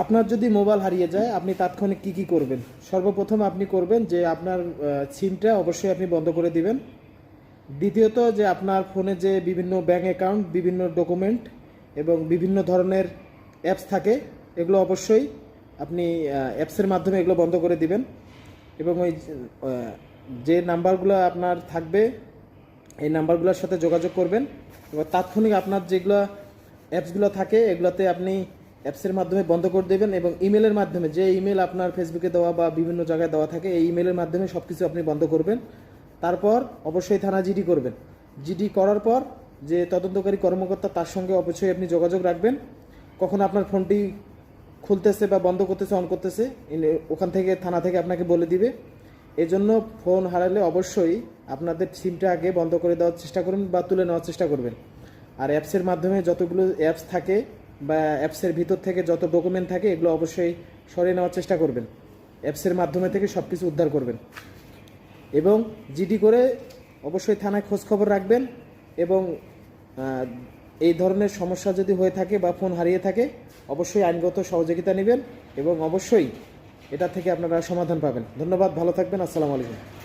আপনার যদি মোবাইল হারিয়ে যায় আপনি তাৎক্ষণিক কি করবেন? সর্বপ্রথম আপনি করবেন যে আপনার সিমটা অবশ্যই আপনি বন্ধ করে দিবেন। দ্বিতীয়ত যে আপনার ফোনে যে বিভিন্ন ব্যাঙ্ক অ্যাকাউন্ট, বিভিন্ন ডকুমেন্ট এবং বিভিন্ন ধরনের অ্যাপস থাকে, এগুলো অবশ্যই আপনি অ্যাপসের মাধ্যমে এগুলো বন্ধ করে দিবেন। এবং ওই যে নাম্বারগুলো আপনার থাকবে এই নাম্বারগুলোর সাথে যোগাযোগ করবেন। এবার তাৎক্ষণিক আপনার যেগুলো অ্যাপসগুলো থাকে এগুলোতে আপনি অ্যাপসের মাধ্যমে বন্ধ করে দেবেন এবং ইমেলের মাধ্যমে, যে ইমেল আপনার ফেসবুকে দেওয়া বা বিভিন্ন জায়গায় দেওয়া থাকে, এই ইমেলের মাধ্যমে সব কিছু আপনি বন্ধ করবেন। তারপর অবশ্যই থানা জিডি করবেন। জিডি করার পর যে তদন্তকারী কর্মকর্তা তার সঙ্গে অবশ্যই আপনি যোগাযোগ রাখবেন। কখন আপনার ফোনটি খুলতেছে বা বন্ধ করতেছে, অন করতেছে, ওখান থেকে থানা থেকে আপনাকে বলে দিবে। এজন্য ফোন হারালে অবশ্যই আপনাদের সিমটা আগে বন্ধ করে দেওয়ার চেষ্টা করবেন বা তুলে নেওয়ার চেষ্টা করবেন। আর অ্যাপসের মাধ্যমে যতগুলো অ্যাপস থাকে বা অ্যাপসের ভিতর থেকে যত ডকুমেন্ট থাকে এগুলো অবশ্যই সরিয়ে নেওয়ার চেষ্টা করবেন। অ্যাপসের মাধ্যমে থেকে সব কিছু উদ্ধার করবেন এবং জিডি করে অবশ্যই থানায় খোঁজখবর রাখবেন। এবং এই ধরনের সমস্যা যদি হয়ে থাকে বা ফোন হারিয়ে থাকে অবশ্যই আইনগত সহযোগিতা নেবেন এবং অবশ্যই এটা থেকে আপনারা সমাধান পাবেন। ধন্যবাদ, ভালো থাকবেন, আসসালামু আলাইকুম।